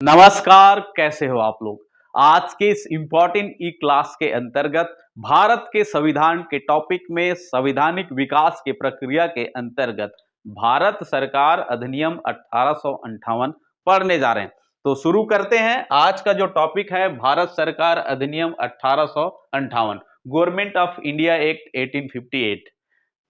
नमस्कार, कैसे हो आप लोग। आज के इस इम्पोर्टेंट ई क्लास के अंतर्गत भारत के संविधान के टॉपिक में संवैधानिक विकास की प्रक्रिया के अंतर्गत भारत सरकार अधिनियम 1858 पढ़ने जा रहे हैं। तो शुरू करते हैं। आज का जो टॉपिक है भारत सरकार अधिनियम 1858, गवर्नमेंट ऑफ इंडिया एक्ट 1858।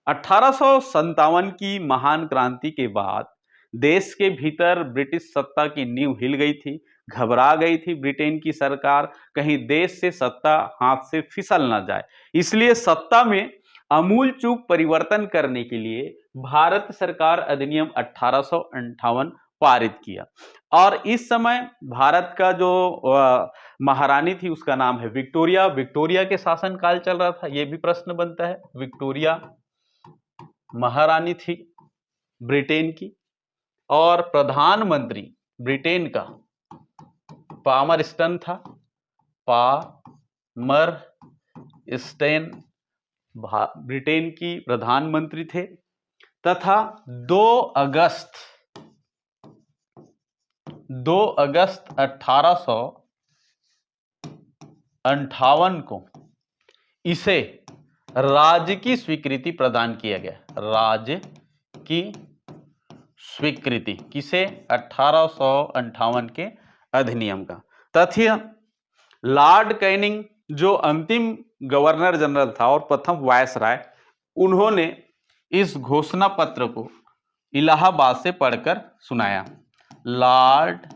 1857 की महान क्रांति के बाद देश के भीतर ब्रिटिश सत्ता की नींव हिल गई थी। घबरा गई थी ब्रिटेन की सरकार, कहीं देश से सत्ता हाथ से फिसल ना जाए। इसलिए सत्ता में आमूल चूक परिवर्तन करने के लिए भारत सरकार अधिनियम 1858 पारित किया। और इस समय भारत का जो महारानी थी उसका नाम है विक्टोरिया। विक्टोरिया के शासनकाल चल रहा था, यह भी प्रश्न बनता है। विक्टोरिया महारानी थी ब्रिटेन की, और प्रधानमंत्री ब्रिटेन का पामरस्टन था। पामरस्टन ब्रिटेन की प्रधानमंत्री थे। तथा 2 अगस्त 1858 को इसे राज्य की स्वीकृति प्रदान किया गया। राज्य की स्वीकृति किसे? 1858 के अधिनियम का। तथ्य: लॉर्ड कैनिंग जो अंतिम गवर्नर जनरल था और प्रथम वायसराय, उन्होंने इस घोषणा पत्र को इलाहाबाद से पढ़कर सुनाया। लॉर्ड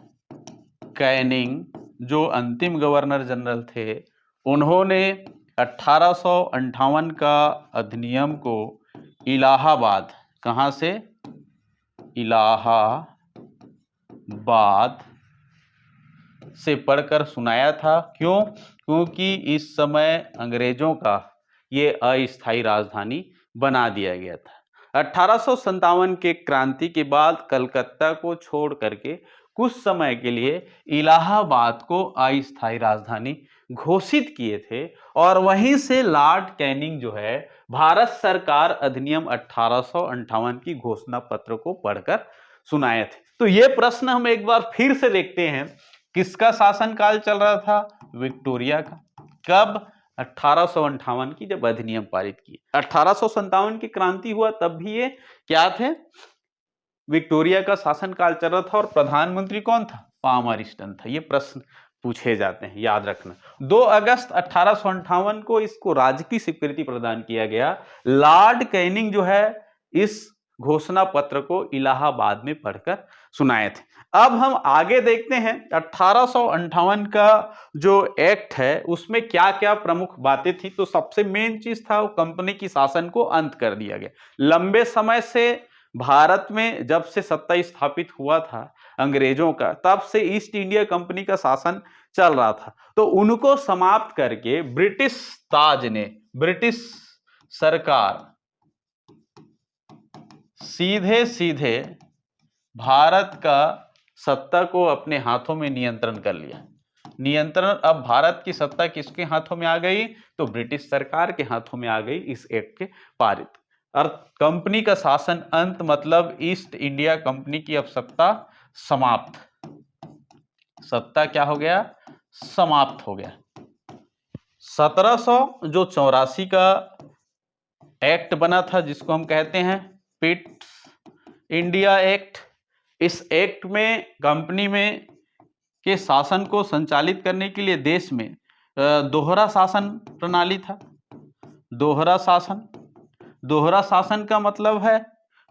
कैनिंग जो अंतिम गवर्नर जनरल थे, उन्होंने 1858 का अधिनियम को इलाहाबाद, कहां से? इलाहाबाद से पढ़कर सुनाया था। क्यों? क्योंकि इस समय अंग्रेजों का ये अस्थायी राजधानी बना दिया गया था। 1857 के क्रांति के बाद कलकत्ता को छोड़ करके कुछ समय के लिए इलाहाबाद को अस्थायी राजधानी घोषित किए थे, और वहीं से लॉर्ड कैनिंग जो है भारत सरकार अधिनियम 1858 की घोषणा पत्र को पढ़कर सुनाए थे। तो ये प्रश्न हम एक बार फिर से देखते हैं। किसका शासनकाल चल रहा था? विक्टोरिया का। कब? 1858 की जब अधिनियम पारित किए। 1857 की क्रांति हुआ तब भी ये क्या थे? विक्टोरिया का शासनकाल चल रहा था। और प्रधानमंत्री कौन था? पामरस्टन था। ये प्रश्न पूछे जाते हैं, याद रखना। 2 अगस्त 1858 को इसको राज्य की स्वीकृति प्रदान किया गया। लॉर्ड कैनिंग जो है इस घोषणा पत्र को इलाहाबाद में पढ़कर सुनाए थे। अब हम आगे देखते हैं 1858 का जो एक्ट है उसमें क्या क्या प्रमुख बातें थी। तो सबसे मेन चीज था वो कंपनी की शासन को अंत कर दिया गया। लंबे समय से भारत में जब से सत्ता स्थापित हुआ था अंग्रेजों का, तब से ईस्ट इंडिया कंपनी का शासन चल रहा था। तो उनको समाप्त करके ब्रिटिश ताज ने, ब्रिटिश सरकार सीधे सीधे भारत का सत्ता को अपने हाथों में नियंत्रण कर लिया। नियंत्रण अब भारत की सत्ता किसके हाथों में आ गई? तो ब्रिटिश सरकार के हाथों में आ गई इस एक्ट के पारित। और कंपनी का शासन अंत मतलब ईस्ट इंडिया कंपनी की अब सत्ता समाप्त। सत्ता क्या हो गया? समाप्त हो गया। 1784 का एक्ट बना था जिसको हम कहते हैं पिट इंडिया एक्ट। इस एक्ट में कंपनी में के शासन को संचालित करने के लिए देश में दोहरा शासन प्रणाली था। दोहरा शासन, दोहरा शासन का मतलब है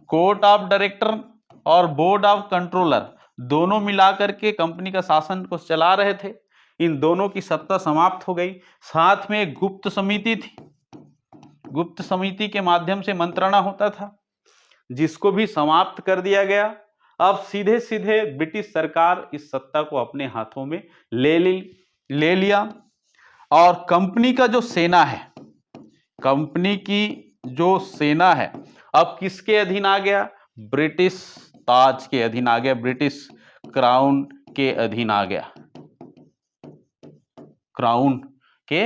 कोर्ट ऑफ डायरेक्टर और बोर्ड ऑफ कंट्रोलर दोनों मिलाकर के कंपनी का शासन को चला रहे थे। इन दोनों की सत्ता समाप्त हो गई। साथ में एक गुप्त समिति थी। गुप्त समिति के माध्यम से मंत्रणा होता था, जिसको भी समाप्त कर दिया गया। अब सीधे सीधे ब्रिटिश सरकार इस सत्ता को अपने हाथों में ले लिया। और कंपनी का जो सेना है, कंपनी की जो सेना है अब किसके अधीन आ गया? ब्रिटिश ताज के अधीन आ गया, ब्रिटिश क्राउन के अधीन आ गया। क्राउन के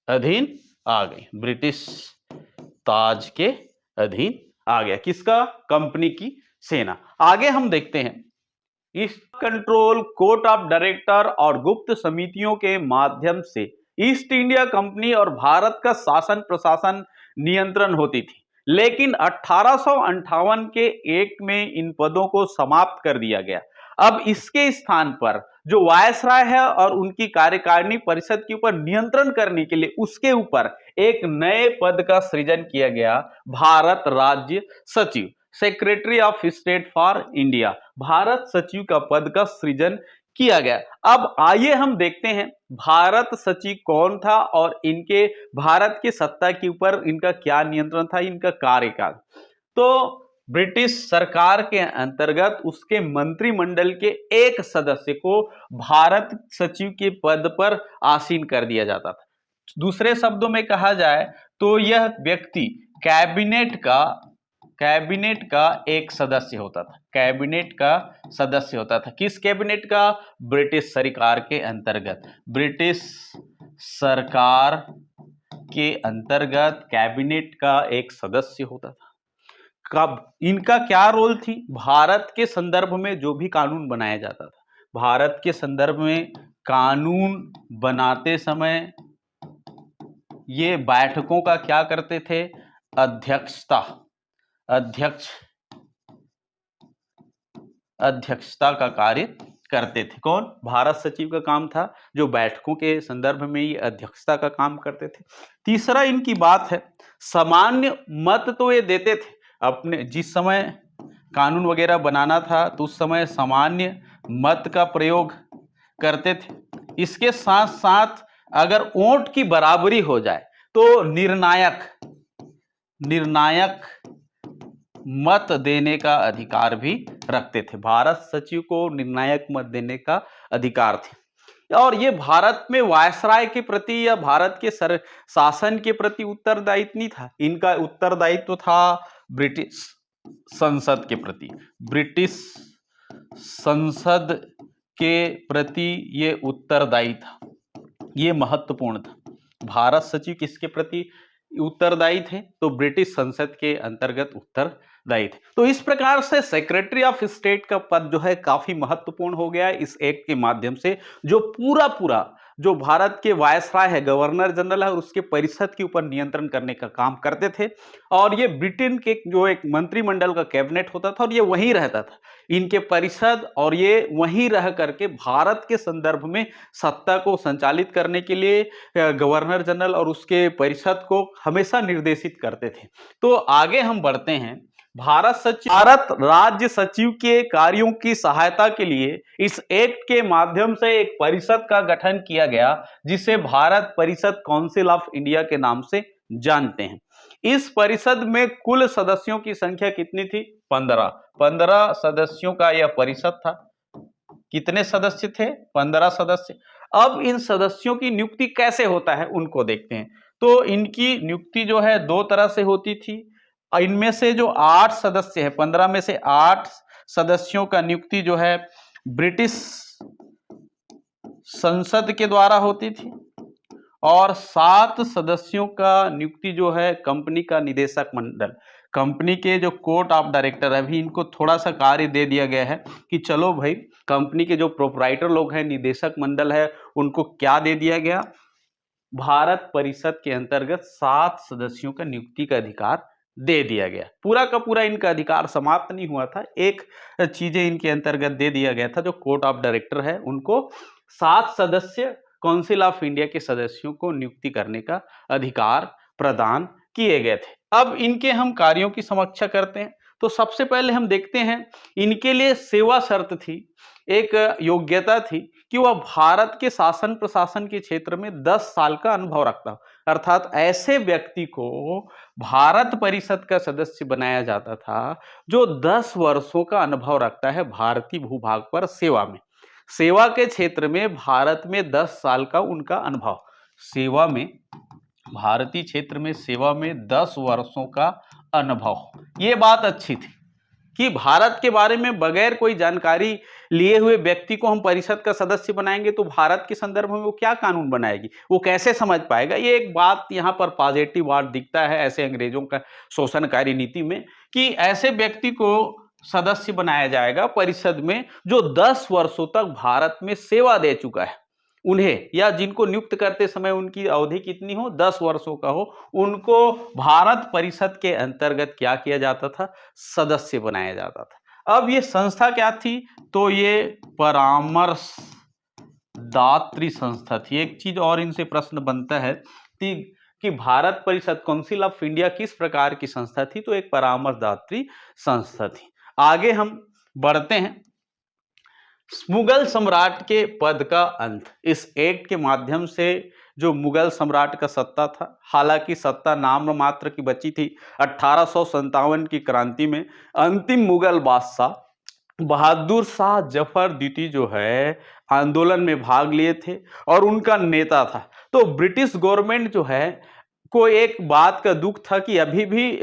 अधीन आ गई, ब्रिटिश ताज के अधीन आ गया। किसका? कंपनी की सेना। आगे हम देखते हैं इस कंट्रोल, कोर्ट ऑफ डायरेक्टर और गुप्त समितियों के माध्यम से ईस्ट इंडिया कंपनी और भारत का शासन प्रशासन नियंत्रण होती थी। लेकिन 1858 के एक्ट में इन पदों को समाप्त कर दिया गया। अब इसके स्थान पर जो वायसराय है और उनकी कार्यकारिणी परिषद के ऊपर नियंत्रण करने के लिए उसके ऊपर एक नए पद का सृजन किया गया, भारत राज्य सचिव, secretary of state for India, Bharat सचिव का पद का सृजन किया गया। अब आइए हम देखते हैं भारत सचिव कौन था और इनके भारत की सत्ता के ऊपर इनका क्या नियंत्रण था, इनका कार्यकाल। तो ब्रिटिश सरकार के अंतर्गत उसके मंत्रिमंडल के एक सदस्य को भारत सचिव के पद पर आसीन कर दिया जाता था। दूसरे शब्दों में कहा जाए तो यह व्यक्ति कैबिनेट का एक सदस्य होता था। कैबिनेट का सदस्य होता था। किस कैबिनेट का? ब्रिटिश सरकार के अंतर्गत। ब्रिटिश सरकार के अंतर्गत कैबिनेट का एक सदस्य होता था। कब इनका क्या रोल थी? भारत के संदर्भ में जो भी कानून बनाया जाता था, भारत के संदर्भ में कानून बनाते समय ये बैठकों का क्या करते थे? अध्यक्षता का कार्य करते थे। कौन? भारत सचिव का काम था जो बैठकों के संदर्भ में ये अध्यक्षता का काम करते थे। तीसरा इनकी बात है, सामान्य मत तो ये देते थे। अपने जिस समय कानून वगैरह बनाना था तो उस समय सामान्य मत का प्रयोग करते थे। इसके साथ साथ अगर वोट की बराबरी हो जाए तो निर्णायक मत देने का अधिकार भी रखते थे। भारत सचिव को निर्णायक मत देने का अधिकार थे। और ये भारत में वायसराय के प्रति या भारत के शासन के प्रति उत्तरदायित्व नहीं था। इनका उत्तरदायित्व था ब्रिटिश संसद के प्रति। ब्रिटिश संसद के प्रति ये उत्तरदायी था। ये महत्वपूर्ण था। भारत सचिव किसके प्रति उत्तरदायी थे? तो ब्रिटिश संसद के अंतर्गत उत्तरदायी थे। तो इस प्रकार से सेक्रेटरी ऑफ स्टेट का पद जो है काफी महत्वपूर्ण हो गया इस एक्ट के माध्यम से, जो पूरा जो भारत के वायसराय है, गवर्नर जनरल है, और उसके परिषद के ऊपर नियंत्रण करने का काम करते थे। और ये ब्रिटेन के जो एक मंत्रिमंडल का कैबिनेट होता था और ये वहीं रहता था, इनके परिषद, और ये वहीं रह करके भारत के संदर्भ में सत्ता को संचालित करने के लिए गवर्नर जनरल और उसके परिषद को हमेशा निर्देशित करते थे। तो आगे हम बढ़ते हैं। भारत राज्य सचिव के कार्यों की सहायता के लिए इस एक्ट के माध्यम से एक परिषद का गठन किया गया, जिसे भारत परिषद काउंसिल ऑफ इंडिया के नाम से जानते हैं। इस परिषद में कुल सदस्यों की संख्या कितनी थी? 15 सदस्यों का यह परिषद था। कितने सदस्य थे? 15 सदस्य। अब इन सदस्यों की नियुक्ति कैसे होता है उनको देखते हैं। तो इनकी नियुक्ति जो है दो तरह से होती थी। इनमें से जो 8 सदस्य है, 15 में से 8 सदस्यों का नियुक्ति जो है ब्रिटिश संसद के द्वारा होती थी, और 7 सदस्यों का नियुक्ति जो है कंपनी का निदेशक मंडल, कंपनी के जो कोर्ट ऑफ डायरेक्टर है, अभी इनको थोड़ा सा कार्य दे दिया गया है कि चलो भाई, कंपनी के जो प्रोपराइटर लोग हैं, निदेशक मंडल है, उनको क्या दे दिया गया? भारत परिषद के अंतर्गत 7 सदस्यों का नियुक्ति का अधिकार दे दिया गया। पूरा का पूरा इनका अधिकार समाप्त नहीं हुआ था, एक चीजें इनके अंतर्गत दे दिया गया था। जो कोर्ट ऑफ डायरेक्टर है उनको 7 सदस्य काउंसिल ऑफ इंडिया के सदस्यों को नियुक्ति करने का अधिकार प्रदान किए गए थे। अब इनके हम कार्यों की समीक्षा करते हैं। तो सबसे पहले हम देखते हैं इनके लिए सेवा शर्त थी, एक योग्यता थी कि वह भारत के शासन प्रशासन के क्षेत्र में 10 साल का अनुभव रखता हो। अर्थात ऐसे व्यक्ति को भारत परिषद का सदस्य बनाया जाता था जो 10 वर्षों का अनुभव रखता है भारतीय भूभाग पर सेवा में। सेवा के क्षेत्र में भारत में 10 साल का उनका अनुभव, सेवा में, भारतीय क्षेत्र में सेवा में 10 वर्षों का अनुभव। ये बात अच्छी थी कि भारत के बारे में बगैर कोई जानकारी लिए हुए व्यक्ति को हम परिषद का सदस्य बनाएंगे तो भारत के संदर्भ में वो क्या कानून बनाएगी, वो कैसे समझ पाएगा। ये एक बात यहाँ पर पॉजिटिव बात दिखता है ऐसे अंग्रेजों का शोषणकारी नीति में, कि ऐसे व्यक्ति को सदस्य बनाया जाएगा परिषद में जो 10 वर्षों तक भारत में सेवा दे चुका है उन्हें, या जिनको नियुक्त करते समय उनकी अवधि कितनी हो, 10 वर्षों का हो, उनको भारत परिषद के अंतर्गत क्या किया जाता था, सदस्य बनाया जाता था। अब ये संस्था क्या थी, तो ये परामर्शदात्री संस्था थी। एक चीज और इनसे प्रश्न बनता है कि भारत परिषद काउंसिल ऑफ इंडिया किस प्रकार की संस्था थी, तो एक परामर्शदात्री संस्था थी। आगे हम बढ़ते हैं। मुगल सम्राट के पद का अंत, इस एक्ट के माध्यम से जो मुगल सम्राट का सत्ता था, हालांकि सत्ता नाम मात्र की बची थी, 1857 की क्रांति में अंतिम मुगल बादशाह बहादुर शाह जफर द्वितीय जो है आंदोलन में भाग लिए थे और उनका नेता था। तो ब्रिटिश गवर्नमेंट जो है को एक बात का दुख था कि अभी भी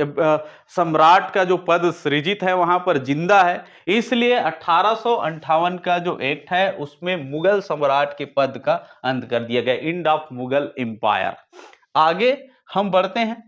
सम्राट का जो पद सृजित है वहां पर जिंदा है, इसलिए 1858 का जो एक्ट है उसमें मुगल सम्राट के पद का अंत कर दिया गया, एंड ऑफ मुगल एम्पायर। आगे हम बढ़ते हैं।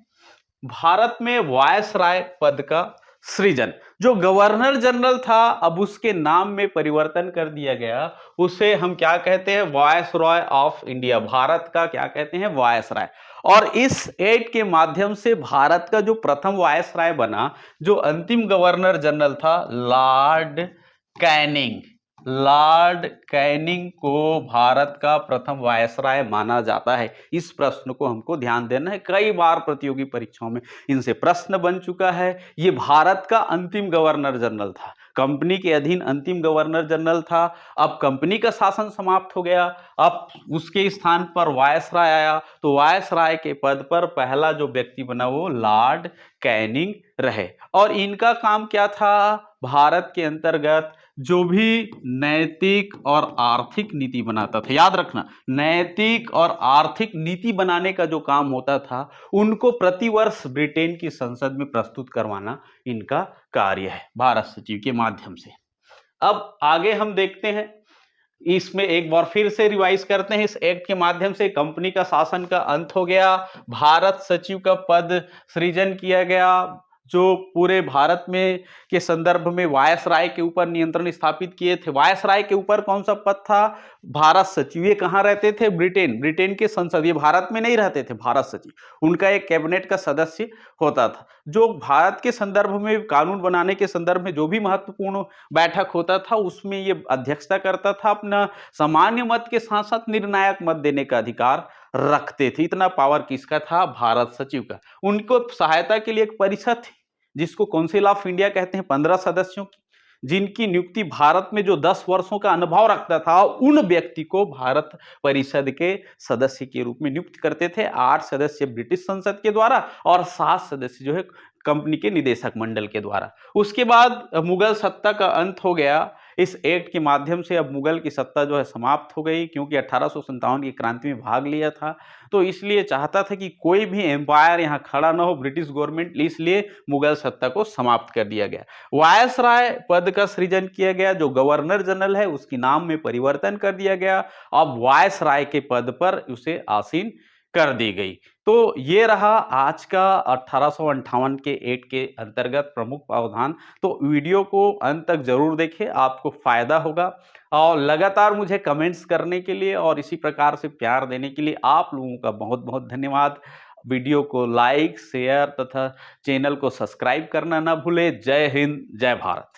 भारत में वायसराय पद का सृजन, जो गवर्नर जनरल था अब उसके नाम में परिवर्तन कर दिया गया, उसे हम क्या कहते हैं, वायसरॉय ऑफ इंडिया, भारत का क्या कहते हैं, वायसराय। और इस एक्ट के माध्यम से भारत का जो प्रथम वायसराय बना, जो अंतिम गवर्नर जनरल था, लॉर्ड कैनिंग, लॉर्ड कैनिंग को भारत का प्रथम वायसराय माना जाता है। इस प्रश्न को हमको ध्यान देना है, कई बार प्रतियोगी परीक्षाओं में इनसे प्रश्न बन चुका है। ये भारत का अंतिम गवर्नर जनरल था, कंपनी के अधीन अंतिम गवर्नर जनरल था। अब कंपनी का शासन समाप्त हो गया, अब उसके स्थान पर वायसराय आया, तो वायसराय के पद पर पहला जो व्यक्ति बना वो लॉर्ड कैनिंग रहे। और इनका काम क्या था, भारत के अंतर्गत जो भी नैतिक और आर्थिक नीति बनाता था, याद रखना, नैतिक और आर्थिक नीति बनाने का जो काम होता था उनको प्रतिवर्ष ब्रिटेन की संसद में प्रस्तुत करवाना इनका कार्य है, भारत सचिव के माध्यम से। अब आगे हम देखते हैं, इसमें एक बार फिर से रिवाइज करते हैं। इस एक्ट के माध्यम से कंपनी का शासन का अंत हो गया, भारत सचिव का पद सृजन किया गया, जो पूरे भारत में के संदर्भ में वायसराय के ऊपर नियंत्रण स्थापित किए थे। वायसराय के ऊपर कौन सा पद था, भारत सचिव। ये कहाँ रहते थे, ब्रिटेन, ब्रिटेन के संसद, ये भारत में नहीं रहते थे भारत सचिव, उनका एक कैबिनेट का सदस्य होता था, जो भारत के संदर्भ में कानून बनाने के संदर्भ में जो भी महत्वपूर्ण बैठक होता था उसमें ये अध्यक्षता करता था। अपना सामान्य मत के साथ साथ निर्णायक मत देने का अधिकार रखते थे। इतना पावर किसका था, भारत सचिव का। उनको सहायता के लिए एक परिषद थी जिसको काउंसिल ऑफ इंडिया कहते हैं, 15 सदस्यों की, जिनकी नियुक्ति भारत में जो 10 वर्षों का अनुभव रखता था उन व्यक्ति को भारत परिषद के सदस्य के रूप में नियुक्त करते थे। 8 सदस्य ब्रिटिश संसद के द्वारा और 7 सदस्य जो है कंपनी के निदेशक मंडल के द्वारा। उसके बाद मुगल सत्ता का अंत हो गया। इस एक्ट के माध्यम से अब मुगल की सत्ता जो है समाप्त हो गई, क्योंकि 1857 की क्रांति में भाग लिया था, तो इसलिए चाहता था कि कोई भी एम्पायर यहाँ खड़ा ना हो ब्रिटिश गवर्नमेंट, इसलिए मुगल सत्ता को समाप्त कर दिया गया। वायसराय पद का सृजन किया गया, जो गवर्नर जनरल है उसके नाम में परिवर्तन कर दिया गया, अब वायसराय के पद पर उसे आसीन कर दी गई। तो ये रहा आज का 1858 के एक्ट के अंतर्गत प्रमुख प्रावधान। तो वीडियो को अंत तक जरूर देखें, आपको फायदा होगा। और लगातार मुझे कमेंट्स करने के लिए और इसी प्रकार से प्यार देने के लिए आप लोगों का बहुत बहुत धन्यवाद। वीडियो को लाइक, शेयर तथा चैनल को सब्सक्राइब करना ना भूलें। जय हिंद, जय भारत।